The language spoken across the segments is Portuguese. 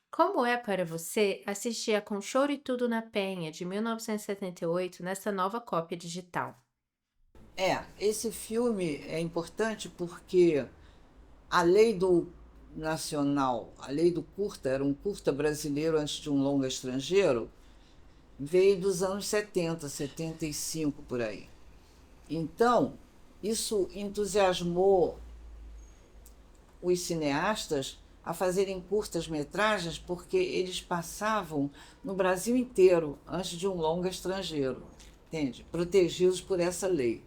Como é para você assistir a Com Choro e Tudo na Penha, de 1978, nessa nova cópia digital? Esse filme é importante porque a lei do nacional, a lei do curta, era um curta brasileiro antes de um longa estrangeiro, veio dos anos 70, 75 por aí. Então, isso entusiasmou os cineastas a fazerem curtas-metragens porque eles passavam no Brasil inteiro antes de um longa estrangeiro, entende? Protegidos por essa lei.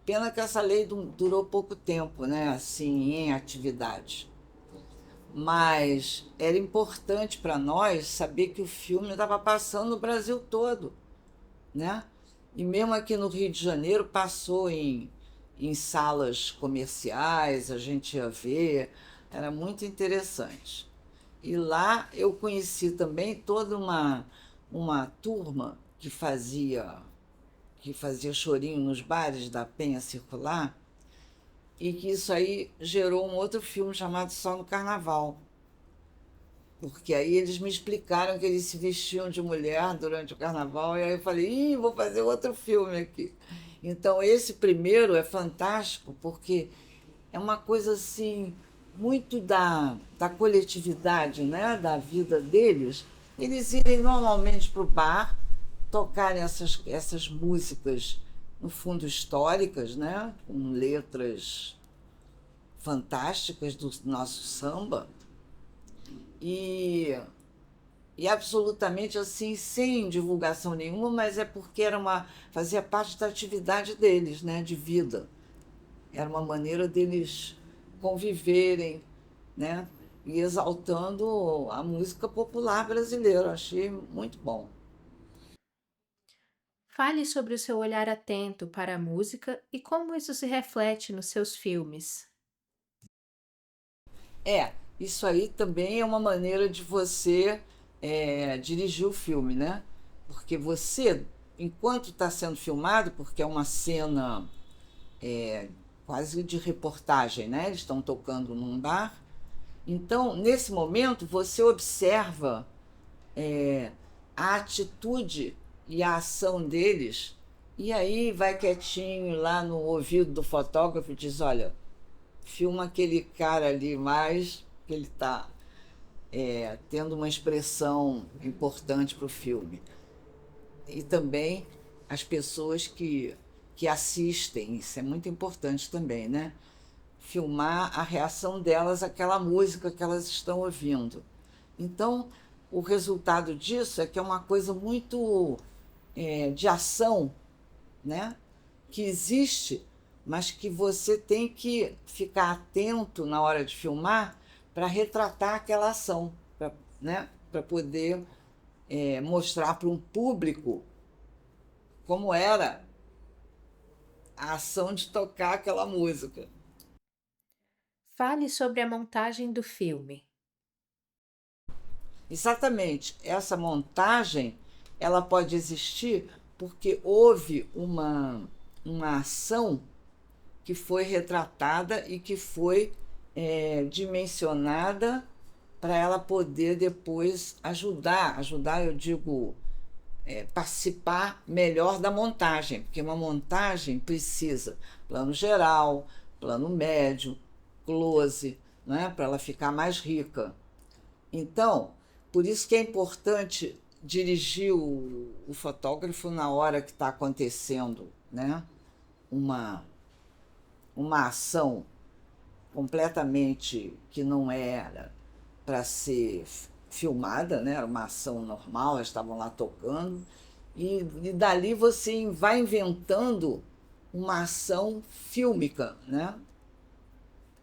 Pena que essa lei durou pouco tempo, né, assim, em atividade. Mas era importante para nós saber que o filme estava passando no Brasil todo, né? E mesmo aqui no Rio de Janeiro passou em salas comerciais, a gente ia ver, era muito interessante. E lá eu conheci também toda uma turma que fazia chorinho nos bares da Penha Circular, e que isso aí gerou um outro filme chamado Só no Carnaval. Porque aí eles me explicaram que eles se vestiam de mulher durante o carnaval, e aí eu falei, vou fazer outro filme aqui. Então esse primeiro é fantástico, porque é uma coisa assim, muito da coletividade, né? Da vida deles. Eles irem normalmente para o bar, tocarem essas músicas, no fundo históricas, né? Com letras fantásticas do nosso samba, e absolutamente assim, sem divulgação nenhuma, mas é porque fazia parte da atividade deles, né, de vida. Era uma maneira deles conviverem, né, e exaltando a música popular brasileira. Achei muito bom. Fale sobre o seu olhar atento para a música e como isso se reflete nos seus filmes. Isso aí também é uma maneira de você dirigir o filme, né? Porque você, enquanto está sendo filmado, porque é uma cena quase de reportagem, né? Eles estão tocando num bar. Então, nesse momento, você observa a atitude e a ação deles, e aí vai quietinho lá no ouvido do fotógrafo e diz: olha, filma aquele cara ali mais, que ele está tendo uma expressão importante para o filme. E também as pessoas que assistem, isso é muito importante também, né? Filmar a reação delas àquela música que elas estão ouvindo. Então, o resultado disso é que é uma coisa muito de ação, né? Que existe, mas que você tem que ficar atento na hora de filmar para retratar aquela ação, né? Para poder mostrar para um público como era a ação de tocar aquela música. Fale sobre a montagem do filme. Exatamente. Essa montagem, ela pode existir porque houve uma ação que foi retratada e que foi dimensionada para ela poder depois ajudar, eu digo, participar melhor da montagem, porque uma montagem precisa plano geral, plano médio, close, né, para ela ficar mais rica. Então, por isso que é importante dirigir o fotógrafo na hora que está acontecendo, né, uma, uma ação completamente que não era para ser filmada, né? Era uma ação normal, eles estavam lá tocando, e dali você vai inventando uma ação fílmica, né?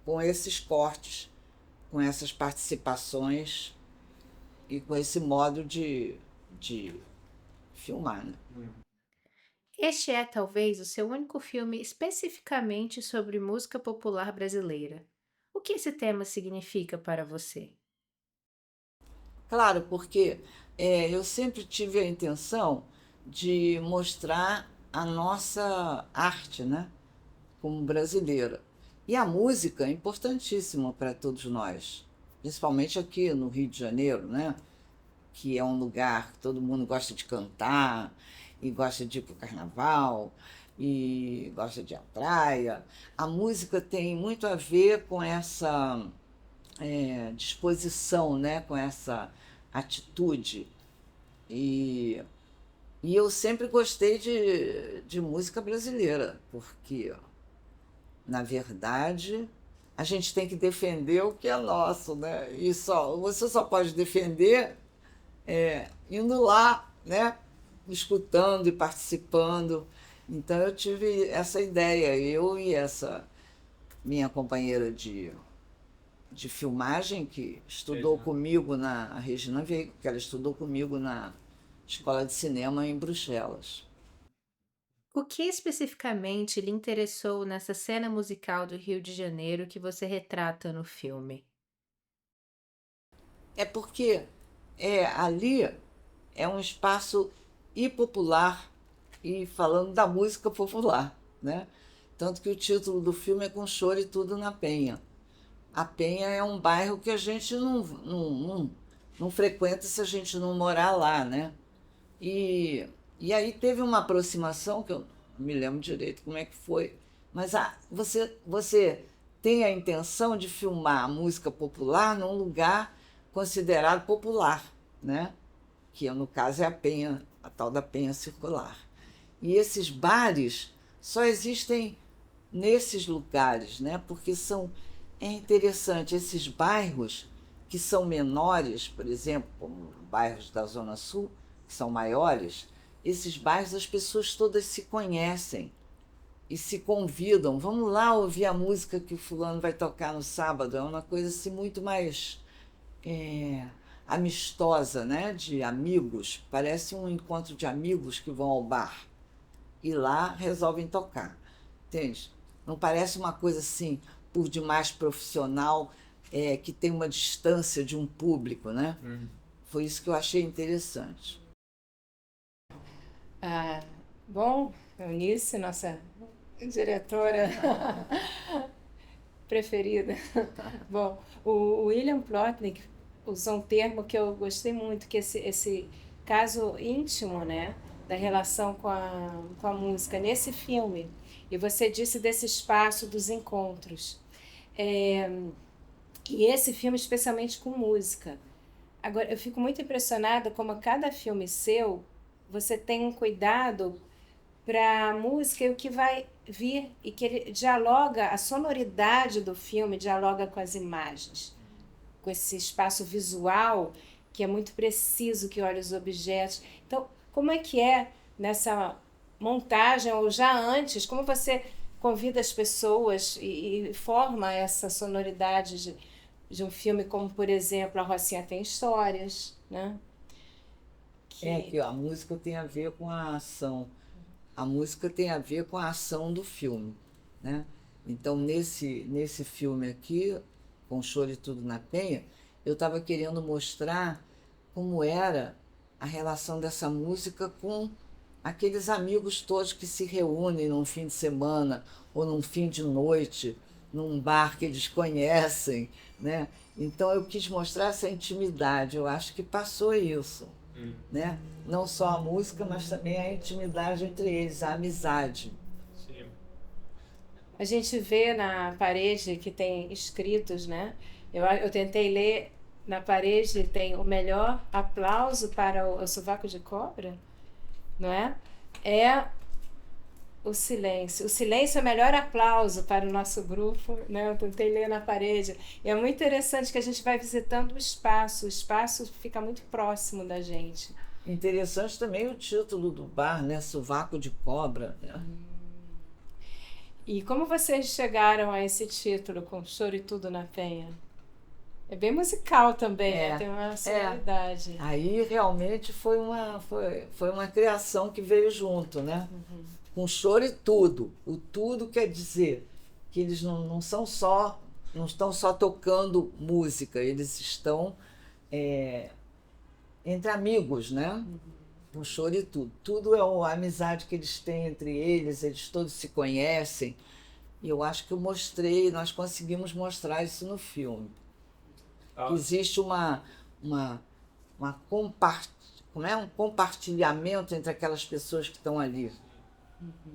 Com esses cortes, com essas participações e com esse modo de filmar. Né? Este é talvez o seu único filme especificamente sobre música popular brasileira. O que esse tema significa para você? Claro, porque eu sempre tive a intenção de mostrar a nossa arte, né? Como brasileira. E a música é importantíssima para todos nós. principalmente aqui no Rio de Janeiro, né? Que é um lugar que todo mundo gosta de cantar, e gosta de ir para o carnaval, e gosta de ir à praia. A música tem muito a ver com essa disposição, né? Com essa atitude. E, e eu sempre gostei de música brasileira, porque, na verdade, a gente tem que defender o que é nosso, né? E você só pode defender indo lá, né? Escutando e participando. Então eu tive essa ideia, eu e essa minha companheira de filmagem, que estudou comigo a Regina Veiga, que ela estudou comigo na Escola de Cinema em Bruxelas. O que especificamente lhe interessou nessa cena musical do Rio de Janeiro que você retrata no filme? É porque ali é um espaço e popular e falando da música popular, né? Tanto que o título do filme é Com Choro e Tudo na Penha. A Penha é um bairro que a gente não frequenta se a gente não morar lá, né? E, e aí teve uma aproximação, que eu não me lembro direito como é que foi, mas você tem a intenção de filmar a música popular num lugar considerado popular, né? Que no caso é a Penha, a tal da Penha Circular. E esses bares só existem nesses lugares, né? Porque é interessante, esses bairros que são menores, por exemplo, como bairros da Zona Sul, que são maiores, esses bairros as pessoas todas se conhecem e se convidam. Vamos lá ouvir a música que o fulano vai tocar no sábado. É uma coisa assim muito mais amistosa, né? De amigos. Parece um encontro de amigos que vão ao bar e lá resolvem tocar. Entende? Não parece uma coisa assim, por demais profissional, que tem uma distância de um público, né? Foi isso que eu achei interessante. Ah, bom, Eunice, nossa diretora preferida. Bom, o William Plotnick usou um termo que eu gostei muito, que esse caso íntimo, né, da relação com a música nesse filme. E você disse desse espaço dos encontros. E esse filme, especialmente com música. Agora, eu fico muito impressionada como a cada filme seu, você tem um cuidado para a música e o que vai vir, e que ele dialoga, a sonoridade do filme dialoga com as imagens, com esse espaço visual que é muito preciso, que olha os objetos. Então, como é que é nessa montagem, ou já antes, como você convida as pessoas e forma essa sonoridade de um filme como, por exemplo, A Rocinha Tem Histórias, né? Que a música tem a ver com a ação. A música tem a ver com a ação do filme, né? Então, nesse filme aqui, Com Choro e Tudo na Penha, eu estava querendo mostrar como era a relação dessa música com aqueles amigos todos que se reúnem num fim de semana ou num fim de noite, num bar que eles conhecem, né? Então eu quis mostrar essa intimidade, eu acho que passou isso, né? Não só a música, mas também a intimidade entre eles, a amizade. Sim. A gente vê na parede que tem escritos, né? Eu tentei ler, na parede tem o melhor aplauso para o sovaco de cobra, não é? É o silêncio. O silêncio é o melhor aplauso para o nosso grupo, né? Eu tentei ler na parede. E é muito interessante que a gente vai visitando o espaço fica muito próximo da gente. Interessante também o título do bar, né? Sovaco de Cobra, né? E como vocês chegaram a esse título, Com Choro e Tudo na Penha? É bem musical também, né? Tem uma sonoridade. Aí realmente foi uma criação que veio junto, né? Com choro e tudo. O tudo quer dizer que eles não estão só tocando música, eles estão entre amigos, né? Com choro e tudo. Tudo é a amizade que eles têm entre eles todos se conhecem. E eu acho que nós conseguimos mostrar isso no filme. que existe uma, uma como é? Um compartilhamento entre aquelas pessoas que estão ali,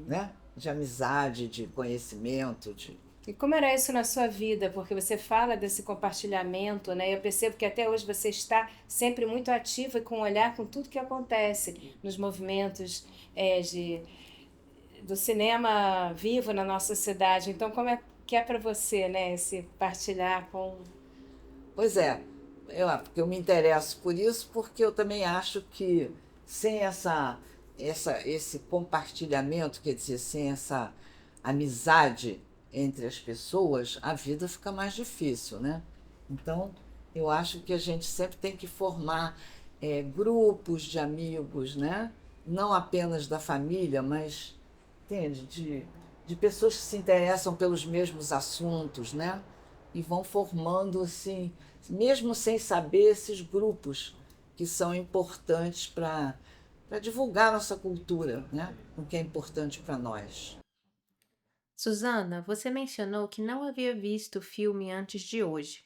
né? De amizade, de conhecimento, de... E como era isso na sua vida? Porque você fala desse compartilhamento, né? Eu percebo que até hoje você está sempre muito ativa e com um olhar com tudo que acontece nos movimentos de, do cinema vivo na nossa cidade. Então, como é que é para você, né? Esse partilhar com... Pois é, porque eu me interesso por isso, porque eu também acho que sem esse compartilhamento, quer dizer, sem essa amizade entre as pessoas, a vida fica mais difícil, né? Então, eu acho que a gente sempre tem que formar grupos de amigos, né? Não apenas da família, mas, entende, de pessoas que se interessam pelos mesmos assuntos, né? E vão formando, assim, mesmo sem saber, esses grupos que são importantes para divulgar nossa cultura, né? O que é importante para nós. Susana, você mencionou que não havia visto o filme antes de hoje.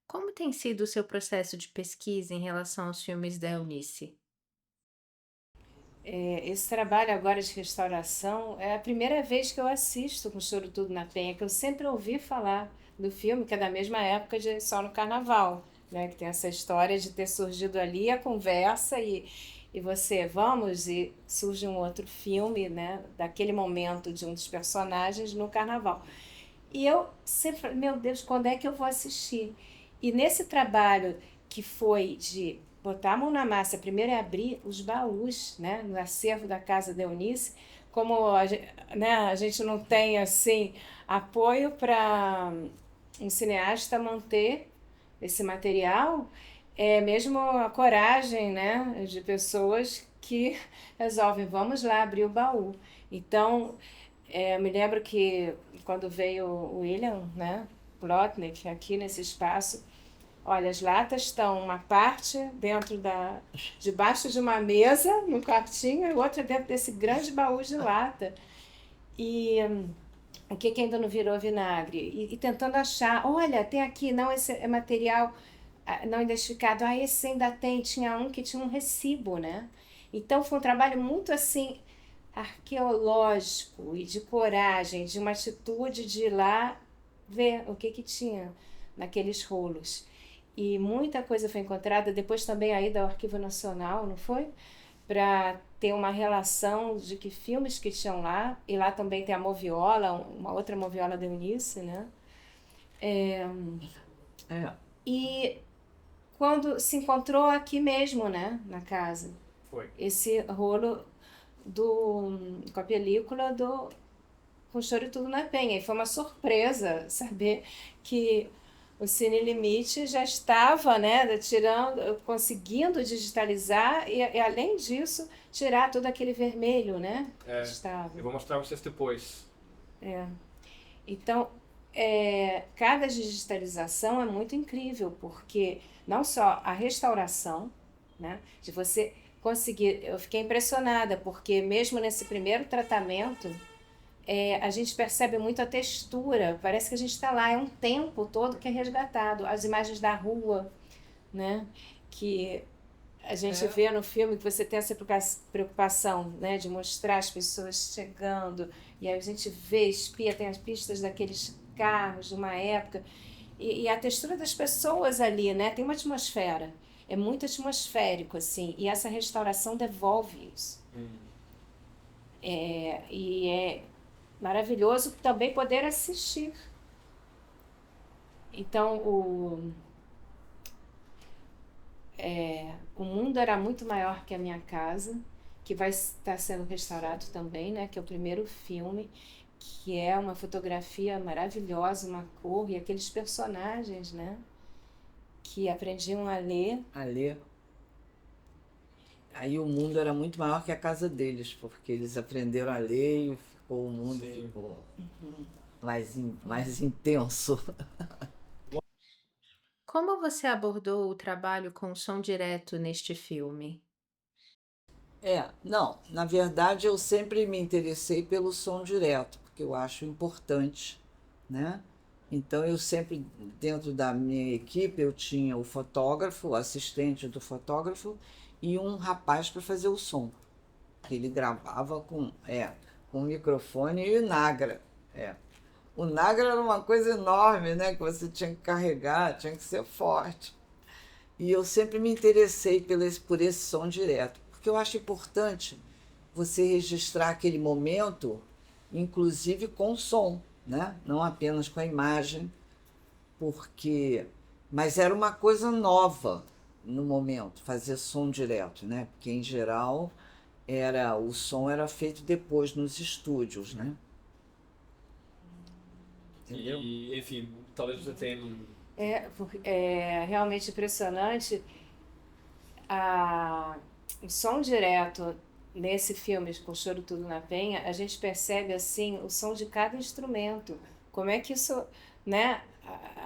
Como tem sido o seu processo de pesquisa em relação aos filmes da Eunice? Esse trabalho agora de restauração é a primeira vez que eu assisto com Choro Tudo na Penha, que eu sempre ouvi falar do filme, que é da mesma época de Só no Carnaval, né? Que tem essa história de ter surgido ali a conversa e você, vamos, e surge um outro filme, né? Daquele momento de um dos personagens no Carnaval. E eu sempre falei, meu Deus, quando é que eu vou assistir? E nesse trabalho que foi de botar a mão na massa, primeiro é abrir os baús, né, no acervo da casa da Eunice, como né, a gente não tem assim apoio para um cineasta manter esse material, é mesmo a coragem, né, de pessoas que resolvem, vamos lá abrir o baú. Então, eu me lembro que quando veio o William, né, Plotnick, aqui nesse espaço, olha, as latas estão uma parte debaixo de uma mesa, num quartinho, e outra dentro desse grande baú de lata. E o que, que ainda não virou vinagre? E tentando achar, olha, tem aqui, não, esse é material não identificado. Ah, esse ainda tem, tinha um que tinha um recibo, né? Então foi um trabalho muito assim arqueológico e de coragem, de uma atitude de ir lá ver o que que tinha naqueles rolos. E muita coisa foi encontrada, depois também aí do Arquivo Nacional, não foi? Para ter uma relação de que filmes que tinham lá, e lá também tem a moviola, uma outra moviola da Eunice, né? É, E quando se encontrou aqui mesmo, né, na casa, Foi. esse rolo com a película com Choro e Tudo na Penha. E foi uma surpresa saber que o Cine Limite já estava, né, conseguindo digitalizar e além disso, tirar todo aquele vermelho, né, que estava. Eu vou mostrar pra vocês depois. Então, cada digitalização é muito incrível, porque não só a restauração, né, de você conseguir... Eu fiquei impressionada, porque mesmo nesse primeiro tratamento, a gente percebe muito a textura, parece que a gente está lá, é um tempo todo que é resgatado. As imagens da rua, né, que a gente vê no filme, que você tem essa preocupação, né, de mostrar as pessoas chegando, e aí a gente vê, espia, tem as pistas daqueles carros de uma época, e a textura das pessoas ali, né, tem uma atmosfera, é muito atmosférico, assim, e essa restauração devolve isso. E é maravilhoso também poder assistir. Então, o mundo era muito maior que a minha casa, que vai estar sendo restaurado também, né? Que é o primeiro filme, que é uma fotografia maravilhosa, uma cor, e aqueles personagens, né? Que aprendiam a ler. a ler. Aí o mundo era muito maior que a casa deles, porque eles aprenderam a ler e ficou, o mundo Sim. ficou mais intenso. Como você abordou o trabalho com som direto neste filme? Não, na verdade eu sempre me interessei pelo som direto, porque eu acho importante, né? Então eu sempre, dentro da minha equipe, eu tinha o fotógrafo, o assistente do fotógrafo e um rapaz para fazer o som. Ele gravava com microfone e o Nagra. É. O Nagra era uma coisa enorme, né? Que você tinha que carregar, tinha que ser forte. E eu sempre me interessei por esse som direto, porque eu acho importante você registrar aquele momento, inclusive com som, né? Não apenas com a imagem, porque... Mas era uma coisa nova no momento, fazer som direto, né? Porque, em geral, o som era feito depois nos estúdios, né? Entendeu? E, enfim, talvez você tenha. É realmente impressionante o som direto nesse filme com Choro Tudo na Penha. A gente percebe assim o som de cada instrumento, como é que isso, né,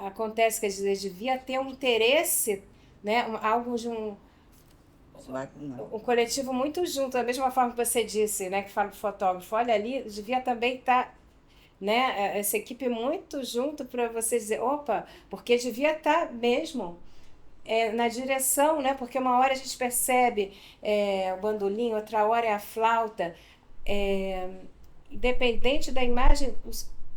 acontece. Quer dizer, devia ter um interesse, né, algo de um coletivo muito junto, da mesma forma que você disse, né, que fala do fotógrafo, olha ali, devia também estar, né, essa equipe muito junto para você dizer, opa, porque devia estar mesmo na direção, né, porque uma hora a gente percebe o bandolim, outra hora é a flauta, independente da imagem,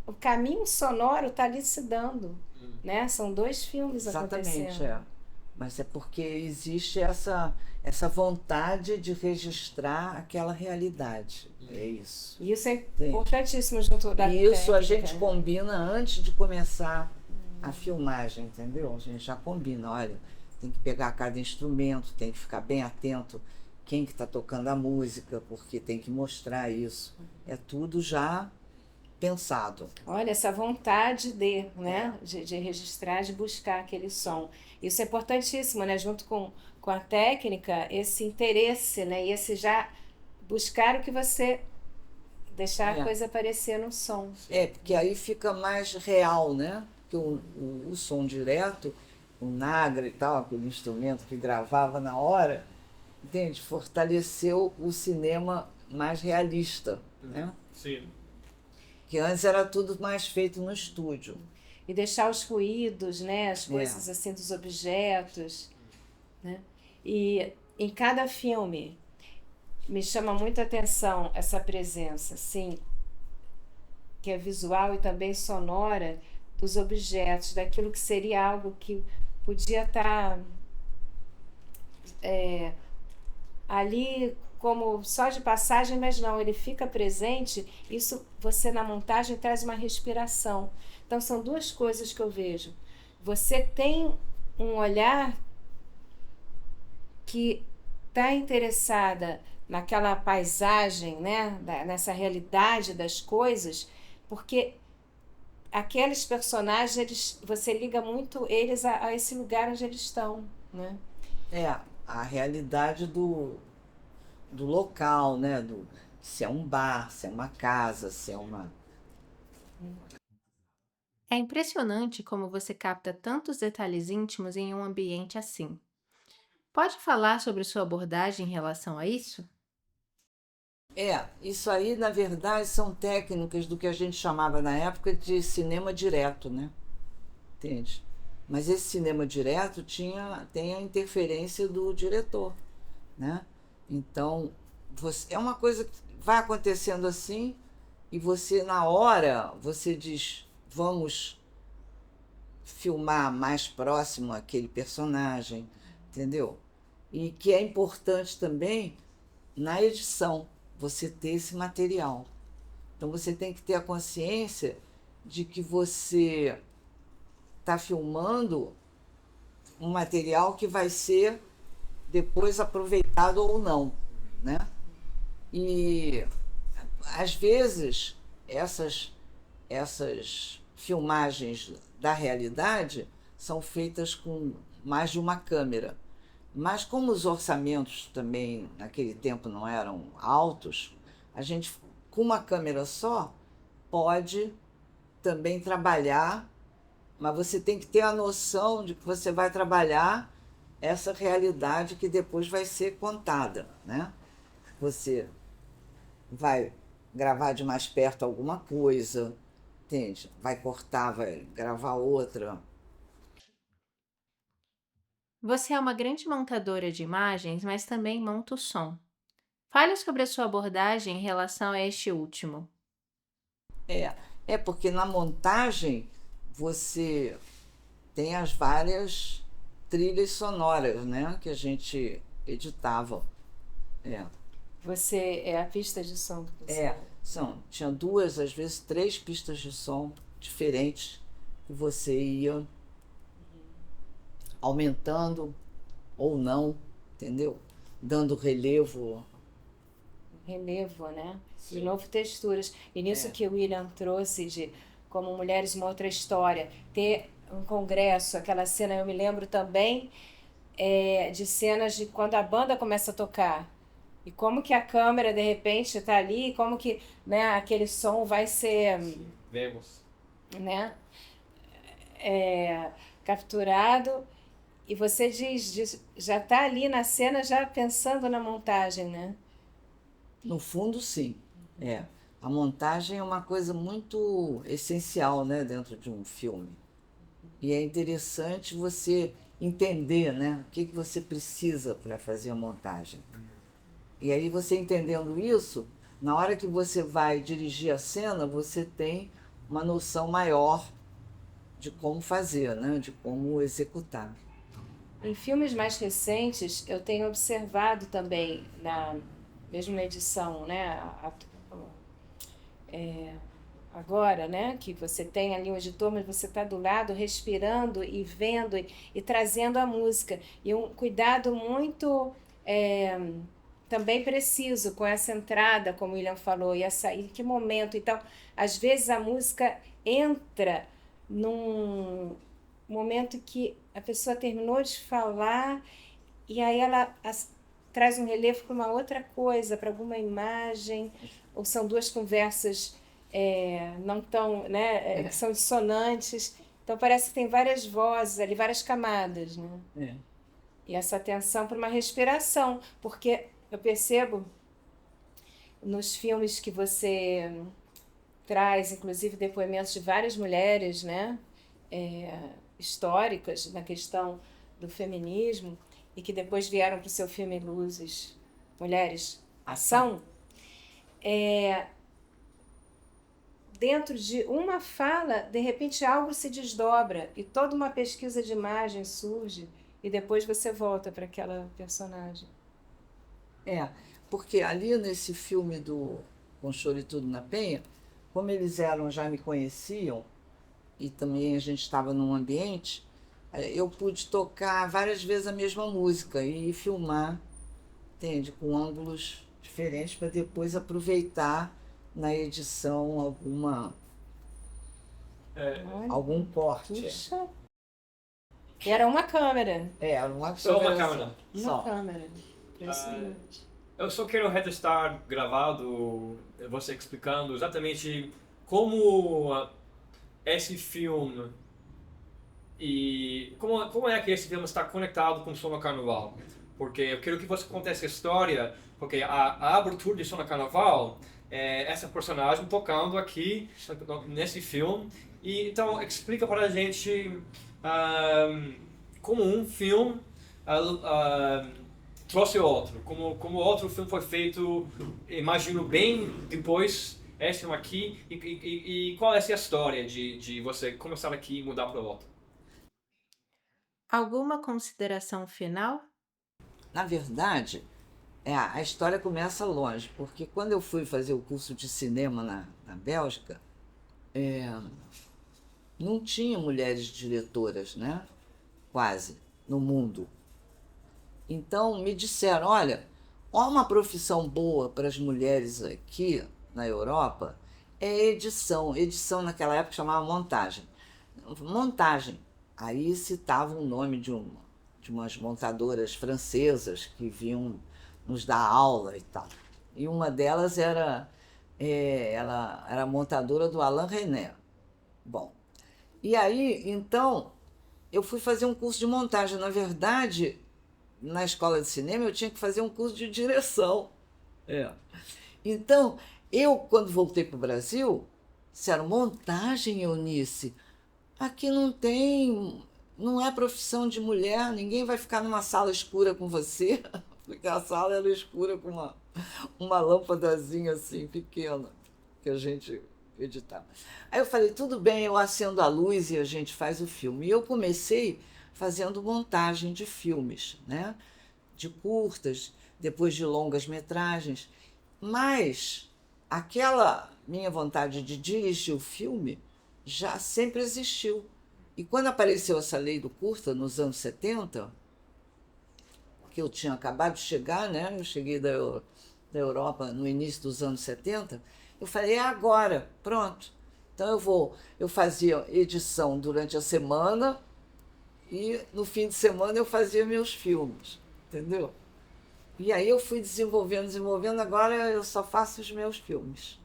o caminho sonoro está ali se dando, né, são dois filmes Exatamente, acontecendo. Mas é porque existe essa vontade de registrar aquela realidade. É isso. E isso é Sim. importantíssimo junto da E isso a gente técnica. combina antes de começar a filmagem, entendeu? A gente já combina, olha, tem que pegar cada instrumento, tem que ficar bem atento quem que está tocando a música, porque tem que mostrar isso. É tudo já pensado. Olha, essa vontade né, de registrar, de buscar aquele som. Isso é importantíssimo, né? Junto com a técnica, esse interesse, né? E esse já buscar o que você deixar a coisa aparecer no som. Porque aí fica mais real, né? Porque o som direto, o Nagra e tal, aquele instrumento que gravava na hora, entende? Fortaleceu o cinema mais realista, né? Sim. Que antes era tudo mais feito no estúdio. E deixar os ruídos, né? As coisas assim dos objetos, né? E em cada filme me chama muito a atenção essa presença, sim, que é visual e também sonora, dos objetos, daquilo que seria algo que podia estar ali como só de passagem, mas não, ele fica presente. Isso você na montagem traz uma respiração. Então são duas coisas que eu vejo. Você tem um olhar que está interessada naquela paisagem, né, nessa realidade das coisas, porque aqueles personagens, você liga muito eles a esse lugar onde eles estão, né? A realidade do local, né? Se é um bar, se é uma casa, se é uma... É impressionante como você capta tantos detalhes íntimos em um ambiente assim. Pode falar sobre sua abordagem em relação a isso? Isso aí, na verdade, são técnicas do que a gente chamava na época de cinema direto, né? Entende? Mas esse cinema direto tem a interferência do diretor, né? Então, é uma coisa que vai acontecendo assim e você, na hora, você diz, vamos filmar mais próximo aquele personagem, entendeu? E que é importante também na edição, você ter esse material. Então você tem que ter a consciência de que você está filmando um material que vai ser depois aproveitado ou não, né? E às vezes essas filmagens da realidade são feitas com mais de uma câmera. Mas como os orçamentos também naquele tempo não eram altos, a gente, com uma câmera só, pode também trabalhar, mas você tem que ter a noção de que você vai trabalhar essa realidade que depois vai ser contada, né? Você vai gravar de mais perto alguma coisa, entende? Vai cortar, vai gravar outra. Você é uma grande montadora de imagens, mas também monta o som. Fale sobre a sua abordagem em relação a este último. É, é porque na montagem você tem as várias trilhas sonoras, né, que a gente editava. É, Você é a pista de som que você. tinha duas, às vezes três pistas de som diferentes que você ia aumentando ou não, entendeu? Dando relevo. Relevo, né? De novo, texturas. E nisso É. que o William trouxe de Como Mulheres, uma outra história, ter um congresso, aquela cena, eu me lembro também de cenas de quando a banda começa a tocar. E como que a câmera, de repente, está ali, e como que, né, aquele som vai ser, Vemos. né, capturado. E você já está ali na cena, já pensando na montagem, né? No fundo, sim. É. A montagem é uma coisa muito essencial, né, dentro de um filme. E é interessante você entender, né, o que você precisa para fazer a montagem. E aí você entendendo isso, na hora que você vai dirigir a cena, você tem uma noção maior de como fazer, né, de como executar. Em filmes mais recentes, eu tenho observado também, mesmo na edição, né, agora, né, que você tem ali um editor, mas você está do lado respirando e vendo e trazendo a música. E um cuidado muito também preciso com essa entrada, como o William falou, em que momento. Então, às vezes a música entra num momento que a pessoa terminou de falar e aí ela traz um relevo para uma outra coisa, para alguma imagem, ou são duas conversas não tão, né, que são dissonantes. Então parece que tem várias vozes ali, várias camadas, né? É. E essa atenção para uma respiração, porque eu percebo nos filmes que você traz, inclusive depoimentos de várias mulheres, né, históricas na questão do feminismo e que depois vieram para o seu filme Luzes, Mulheres, Ação, dentro de uma fala, de repente algo se desdobra e toda uma pesquisa de imagem surge e depois você volta para aquela personagem. É, porque ali nesse filme do Com Choro e Tudo na Penha, como eles já me conheciam, e também a gente estava num ambiente, eu pude tocar várias vezes a mesma música e filmar, entende, com ângulos diferentes para depois aproveitar na edição algum corte. Puxa. E era uma câmera. Era uma Só uma câmera câmera. Uma câmera. Impressionante. Eu só quero registrar gravado você explicando exatamente como esse filme e como é que esse filme está conectado com Som no Carnaval. Porque eu quero que você conte essa história, porque a abertura de Som no Carnaval é essa personagem tocando aqui nesse filme. E então explica para a gente como um filme trouxe outro, como outro filme foi feito, imagino bem depois esse filme aqui, e qual é essa história de você começar aqui e mudar para o outro? Alguma consideração final? Na verdade, a história começa longe, porque quando eu fui fazer o curso de cinema na Bélgica, não tinha mulheres diretoras, né? Quase, no mundo. Então me disseram, olha, uma profissão boa para as mulheres aqui na Europa é edição. Edição naquela época chamava montagem. Montagem. Aí citavam o nome de umas montadoras francesas que vinham nos dar aula e tal. E uma delas ela era montadora do Alain René. Bom, e aí, então, eu fui fazer um curso de montagem. Na verdade, na escola de cinema, eu tinha que fazer um curso de direção. Então, eu, quando voltei para o Brasil, Disseram, montagem, Eunice? Aqui não tem, não é profissão de mulher, ninguém vai ficar numa sala escura com você, porque a sala era escura com uma lâmpadazinha assim, pequena, que a gente editava. Aí eu falei, tudo bem, eu acendo a luz e a gente faz o filme. E eu comecei fazendo montagem de filmes, né? De curtas, depois de longas metragens, mas aquela minha vontade de dirigir o filme já sempre existiu. E quando apareceu essa lei do curta, nos anos 70, que eu tinha acabado de chegar, né? Eu cheguei da Europa no início dos anos 70, eu falei, é agora, pronto. Então eu fazia edição durante a semana e no fim de semana eu fazia meus filmes, entendeu? E aí eu fui desenvolvendo, agora eu só faço os meus filmes.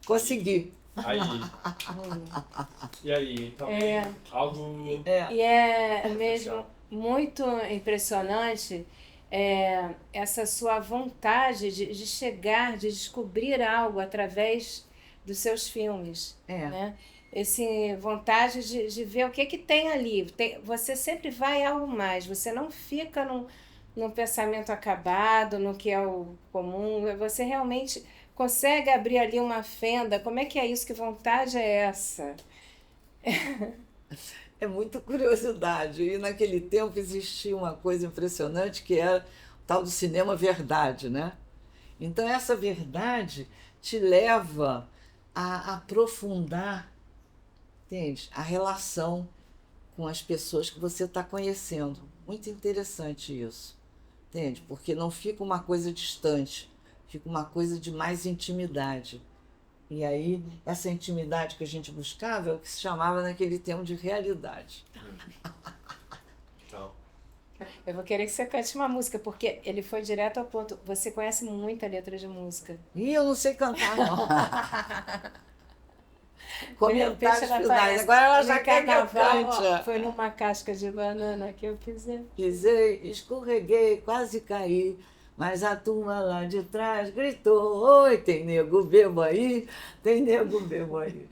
Consegui. Aí. E aí, então, algo... E é mesmo muito impressionante essa sua vontade de chegar, de descobrir algo através dos seus filmes, né? Esse vontade de ver o que tem ali. Você sempre vai a algo mais, você não fica num pensamento acabado, no que é o comum, você realmente consegue abrir ali uma fenda. Como é que é isso? Que vontade é essa? É muita curiosidade. E naquele tempo existia uma coisa impressionante que era o tal do cinema verdade, né? Então essa verdade te leva a aprofundar, entende? A relação com as pessoas que você está conhecendo. Muito interessante isso, entende? Porque não fica uma coisa distante, fica uma coisa de mais intimidade. E aí, essa intimidade que a gente buscava é o que se chamava naquele tempo de realidade. Então, Eu vou querer que você cante uma música, porque ele foi direto ao ponto. Você conhece muita letra de música. E eu não sei cantar, não. Peixe Comentários ela finais. parece. Agora ela No já quer que eu carnaval, cante. ó, foi numa casca de banana que eu pisei. Pisei, escorreguei, quase caí. Mas a turma lá de trás gritou: oi, tem nego bebo aí? Tem nego bebo aí.